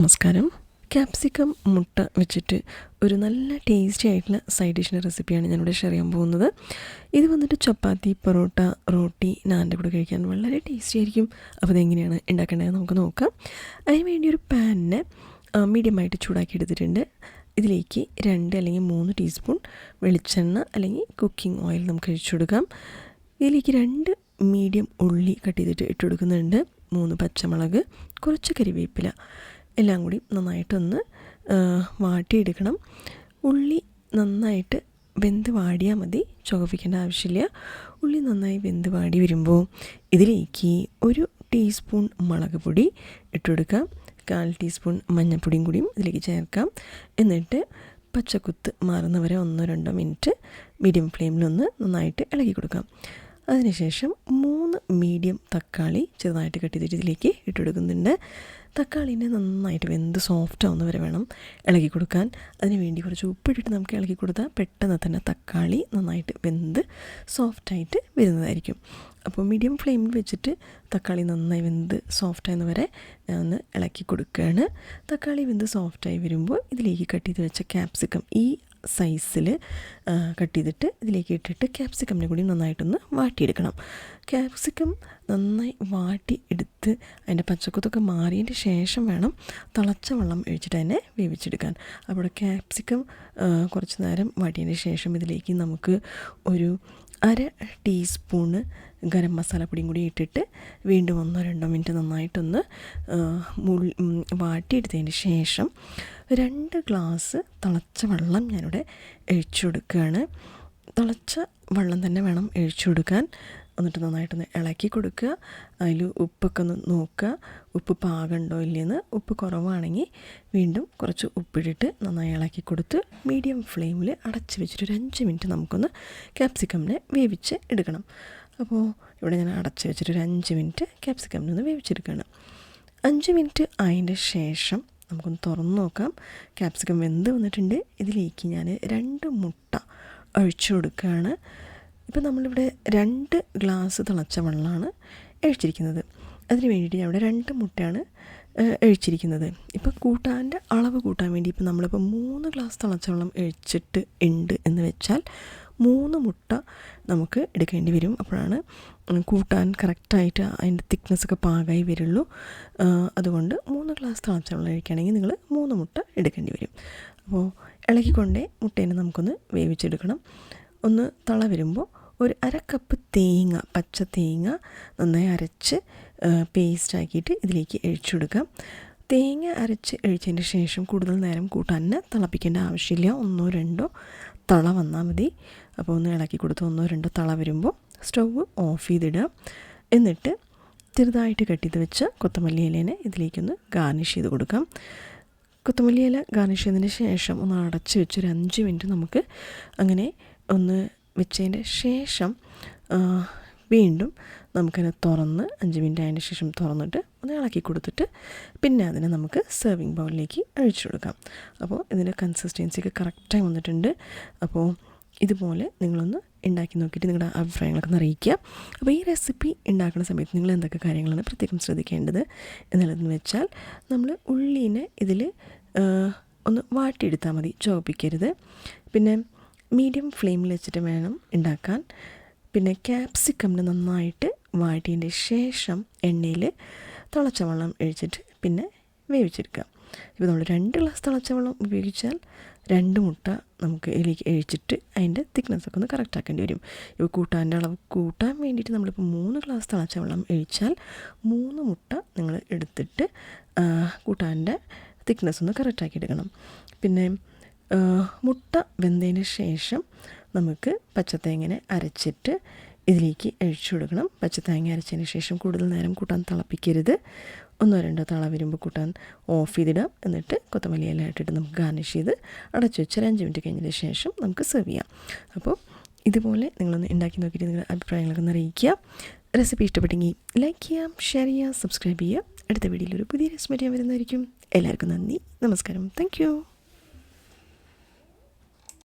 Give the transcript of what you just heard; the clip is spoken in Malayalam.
നമസ്കാരം. ക്യാപ്സിക്കം മുട്ട വെച്ചിട്ട് ഒരു നല്ല ടേസ്റ്റി ആയിട്ടുള്ള സൈഡ് ഡിഷിൻ്റെ റെസിപ്പിയാണ് ഞാനിവിടെ ഷെയർ ചെയ്യാൻ പോകുന്നത്. ഇത് വന്നിട്ട് ചപ്പാത്തി, പൊറോട്ട, റോട്ടി, നാൻ്റെ കൂടെ കഴിക്കാൻ വളരെ ടേസ്റ്റി ആയിരിക്കും. അപ്പോൾ ഇതെങ്ങനെയാണ് ഉണ്ടാക്കേണ്ടത് നമുക്ക് നോക്കാം. അതിന് വേണ്ടി ഒരു പാനിനെ മീഡിയമായിട്ട് ചൂടാക്കി എടുത്തിട്ടുണ്ട്. ഇതിലേക്ക് 2 അല്ലെങ്കിൽ 3 ടീസ്പൂൺ വെളിച്ചെണ്ണ അല്ലെങ്കിൽ കുക്കിംഗ് ഓയിൽ നമുക്ക് ഒഴിച്ചു കൊടുക്കാം. ഇതിലേക്ക് 2 മീഡിയം ഉള്ളി കട്ട് ചെയ്തിട്ട് ഇട്ട് കൊടുക്കുന്നുണ്ട്. 3 പച്ചമുളക്, കുറച്ച് കരിവേപ്പില, എല്ലാം കൂടി നന്നായിട്ടൊന്ന് വാട്ടിയെടുക്കണം. ഉള്ളി നന്നായിട്ട് വെന്ത് വാടിയാൽ മതി, ചുവപ്പിക്കേണ്ട ആവശ്യമില്ല. ഉള്ളി നന്നായി വെന്ത് വാടി വരുമ്പോൾ ഇതിലേക്ക് 1 ടീസ്പൂൺ മുളക് പൊടി ഇട്ട് കൊടുക്കാം. 1/4 ടീസ്പൂൺ മഞ്ഞൾപ്പൊടിയും കൂടിയും ഇതിലേക്ക് ചേർക്കാം. എന്നിട്ട് പച്ചക്കുത്ത് മാറുന്നവരെ 1-2 മിനിറ്റ് മീഡിയം ഫ്ലെയിമിലൊന്ന് നന്നായിട്ട് ഇളക്കി കൊടുക്കാം. അതിനുശേഷം 3 മീഡിയം തക്കാളി ചെറുതായിട്ട് കട്ട് ചെയ്തിട്ട് ഇതിലേക്ക് ഇട്ട് കൊടുക്കുന്നുണ്ട്. തക്കാളീനെ നന്നായിട്ട് വെന്ത് സോഫ്റ്റ് ആവുന്ന വരെ വേണം ഇളക്കി കൊടുക്കാൻ. അതിന് വേണ്ടി കുറച്ച് ഉപ്പിട്ടിട്ട് നമുക്ക് ഇളക്കി കൊടുത്താൽ പെട്ടെന്ന് തന്നെ തക്കാളി നന്നായിട്ട് വെന്ത് സോഫ്റ്റായിട്ട് വരുന്നതായിരിക്കും. അപ്പോൾ മീഡിയം ഫ്ലെയിമിൽ വെച്ചിട്ട് തക്കാളി നന്നായി വെന്ത് സോഫ്റ്റായെന്ന് വരെ ഞാൻ ഒന്ന് ഇളക്കി കൊടുക്കുകയാണ്. തക്കാളി വെന്ത് സോഫ്റ്റായി വരുമ്പോൾ ഇതിലേക്ക് കട്ട് ചെയ്ത് വെച്ച ക്യാപ്സിക്കം ഈ സൈസിൽ കട്ട് ചെയ്തിട്ട് ഇതിലേക്ക് ഇട്ടിട്ട് ക്യാപ്സിക്കമിനെ കൂടി നന്നായിട്ടൊന്ന് വാട്ടിയെടുക്കണം. ക്യാപ്സിക്കം നന്നായി വാട്ടി എടുത്ത് അതിൻ്റെ പച്ചക്കുത്തൊക്കെ മാറിയതിന് ശേഷം വേണം തിളച്ച വെള്ളം ഒഴിച്ചിട്ട് അതിനെ വേവിച്ചെടുക്കാൻ. അപ്പോൾ ക്യാപ്സിക്കം കുറച്ച് നേരം വാട്ടിയതിന് ശേഷം ഇതിലേക്ക് നമുക്ക് ഒരു 1/2 ടീസ്പൂണ് ഗരം മസാലപ്പൊടിയും കൂടി ഇട്ടിട്ട് വീണ്ടും 1-2 മിനിറ്റ് നന്നായിട്ടൊന്ന് വാട്ടിയെടുത്തതിന് ശേഷം 2 ഗ്ലാസ് തിളച്ച വെള്ളം ഞാനിവിടെ ഒഴിച്ചു കൊടുക്കുകയാണ്. തിളച്ച വെള്ളം തന്നെ വേണം ഒഴിച്ചു കൊടുക്കാൻ. എന്നിട്ട് നന്നായിട്ടൊന്ന് ഇളക്കി കൊടുക്കുക. അതിൽ ഉപ്പൊക്കെ ഒന്ന് നോക്കുക, ഉപ്പ് പാകമുണ്ടോ ഇല്ലയെന്ന്. ഉപ്പ് കുറവാണെങ്കിൽ വീണ്ടും കുറച്ച് ഉപ്പിട്ടിട്ട് നന്നായി ഇളക്കി കൊടുത്ത് മീഡിയം ഫ്ലെയിമിൽ അടച്ച് വെച്ചിട്ട് ഒരു 5 മിനിറ്റ് നമുക്കൊന്ന് ക്യാപ്സിക്കമിനെ വേവിച്ച് എടുക്കണം. അപ്പോൾ ഇവിടെ ഞാൻ അടച്ച് വെച്ചിട്ട് ഒരു 5 മിനിറ്റ് ക്യാപ്സിക്കമിനെ ഒന്ന് വേവിച്ചെടുക്കണം. 5 മിനിറ്റ് അതിൻ്റെ ശേഷം നമുക്കൊന്ന് തുറന്ന് നോക്കാം. ക്യാപ്സിക്കം വെന്ത് വന്നിട്ടുണ്ട്. ഇതിലേക്ക് ഞാൻ 2 മുട്ട ഒഴിച്ചു കൊടുക്കുകയാണ്. ഇപ്പം നമ്മളിവിടെ 2 ഗ്ലാസ് തിളച്ച വെള്ളമാണ് ഒഴിച്ചിരിക്കുന്നത്. അതിന് വേണ്ടിയിട്ട് ഞാൻ ഇവിടെ 2 മുട്ടയാണ് ഒഴിച്ചിരിക്കുന്നത്. ഇപ്പം കൂട്ടാൻ്റെ അളവ് കൂട്ടാൻ വേണ്ടി ഇപ്പം നമ്മളിപ്പോൾ 3 ഗ്ലാസ് തിളച്ച വെള്ളം ഒഴിച്ചിട്ട് ഉണ്ട് എന്ന് വെച്ചാൽ 3 മുട്ട നമുക്ക് എടുക്കേണ്ടി വരും. അപ്പോഴാണ് കൂട്ടാൻ കറക്റ്റായിട്ട് അതിൻ്റെ തിക്നെസ്സൊക്കെ പാകമായി വരുള്ളൂ. അതുകൊണ്ട് 3 ഗ്ലാസ് തിളച്ച വെള്ളം ഒഴിക്കുകയാണെങ്കിൽ നിങ്ങൾ 3 മുട്ട എടുക്കേണ്ടി വരും. അപ്പോൾ ഇളക്കിക്കൊണ്ടേ മുട്ടേനെ നമുക്കൊന്ന് വേവിച്ചെടുക്കണം. ഒന്ന് തള വരുമ്പോൾ ഒരു 1/2 കപ്പ് തേങ്ങ, പച്ച തേങ്ങ നന്നായി അരച്ച് പേസ്റ്റാക്കിയിട്ട് ഇതിലേക്ക് ഒഴിച്ചു കൊടുക്കാം. തേങ്ങ അരച്ച് ഒഴിച്ചതിന് ശേഷം കൂടുതൽ നേരം കൂട്ടാൻ തിളപ്പിക്കേണ്ട ആവശ്യമില്ല. 1-2 തള വന്നാൽ മതി. അപ്പോൾ ഒന്ന് ഇളക്കി കൊടുത്ത് 1-2 തള വരുമ്പോൾ സ്റ്റൗവ് ഓഫ് ചെയ്തിടുക. എന്നിട്ട് ചെറുതായിട്ട് കട്ട് ചെയ്ത് വെച്ച കൊത്തമല്ലി ഇലേനെ ഇതിലേക്കൊന്ന് ഗാർണിഷ് ചെയ്ത് കൊടുക്കാം. കൊത്തമല്ലി ഇല ഗാർണിഷ് ചെയ്തതിന് ശേഷം ഒന്ന് അടച്ച് വെച്ചൊരു 5 മിനിറ്റ് നമുക്ക് അങ്ങനെ ഒന്ന് വെച്ചതിൻ്റെ ശേഷം വീണ്ടും നമുക്കതിനെ തുറന്ന് 5 മിനിറ്റ് അതിന് ശേഷം തുറന്നിട്ട് ഒന്ന് ഇളക്കി കൊടുത്തിട്ട് പിന്നെ അതിനെ നമുക്ക് സെർവിങ് ബൗളിലേക്ക് ഒഴിച്ചു കൊടുക്കാം. അപ്പോൾ ഇതിൻ്റെ കൺസിസ്റ്റൻസിയൊക്കെ കറക്റ്റായി വന്നിട്ടുണ്ട്. അപ്പോൾ ഇതുപോലെ നിങ്ങളൊന്ന് ഉണ്ടാക്കി നോക്കിയിട്ട് നിങ്ങളുടെ അഭിപ്രായങ്ങളൊക്കെ അറിയിക്കുക. അപ്പോൾ ഈ റെസിപ്പി ഉണ്ടാക്കുന്ന സമയത്ത് നിങ്ങൾ എന്തൊക്കെ കാര്യങ്ങളാണ് പ്രത്യേകം ശ്രദ്ധിക്കേണ്ടത് എന്നുള്ളതെന്ന് വെച്ചാൽ നമ്മൾ ഉള്ളീനെ ഇതിൽ ഒന്ന് വാട്ടിയെടുത്താൽ മതി, ചുവപ്പിക്കരുത്. പിന്നെ മീഡിയം ഫ്ലെയിമിൽ വെച്ചിട്ട് വേണം ഉണ്ടാക്കാൻ. പിന്നെ ക്യാപ്സിക്കമിന് നന്നായിട്ട് വാട്ടിയതിൻ്റെ ശേഷം എണ്ണയിൽ തിളച്ച വെള്ളം ഒഴിച്ചിട്ട് പിന്നെ വേവിച്ചെടുക്കാം. ഇപ്പോൾ നമ്മൾ 2 ഗ്ലാസ് തിളച്ച വെള്ളം ഉപയോഗിച്ചാൽ 2 മുട്ട നമുക്ക് ഇതിലേക്ക് ഒഴിച്ചിട്ട് അതിൻ്റെ തിക്നെസ്സൊക്കെ ഒന്ന് കറക്റ്റ് ആക്കേണ്ടി വരും. ഇപ്പോൾ കൂട്ടാൻ്റെ അളവ് കൂട്ടാൻ വേണ്ടിയിട്ട് നമ്മളിപ്പോൾ 3 ഗ്ലാസ് തിളച്ച വെള്ളം ഒഴിച്ചാൽ 3 മുട്ട നിങ്ങൾ എടുത്തിട്ട് കൂട്ടാൻ്റെ തിക്നെസ് ഒന്ന് കറക്റ്റാക്കി എടുക്കണം. പിന്നെ മുട്ട വെന്തതിന് ശേഷം നമുക്ക് പച്ചത്തേങ്ങനെ അരച്ചിട്ട് ഇതിലേക്ക് ഒഴിച്ചു കൊടുക്കണം. പച്ചത്തേങ്ങ അരച്ചതിന് ശേഷം കൂടുതൽ നേരം കൂട്ടാൻ തിളപ്പിക്കരുത്. 1-2 തള വരുമ്പോൾ കൂട്ടാൻ ഓഫ് ചെയ്തിടാം. എന്നിട്ട് കൊത്തമല്ലി ഇല ഇട്ടിട്ട് നമുക്ക് ഗാർണിഷ് ചെയ്ത് അടച്ചു വെച്ച് 5 മിനിറ്റ് കഴിഞ്ഞതിന് ശേഷം നമുക്ക് സെർവ് ചെയ്യാം. അപ്പോൾ ഇതുപോലെ നിങ്ങളൊന്ന് ഉണ്ടാക്കി നോക്കിയിട്ട് നിങ്ങളുടെ അഭിപ്രായങ്ങളൊക്കെ ഒന്ന് അറിയിക്കുക. റെസിപ്പി ഇഷ്ടപ്പെട്ടെങ്കിൽ ലൈക്ക് ചെയ്യാം, ഷെയർ ചെയ്യുക, സബ്സ്ക്രൈബ് ചെയ്യുക. അടുത്ത വീഡിയോയിൽ ഒരു പുതിയ റെസിപ്പി വരുന്നതായിരിക്കും. എല്ലാവർക്കും നന്ദി, നമസ്കാരം, താങ്ക് യു.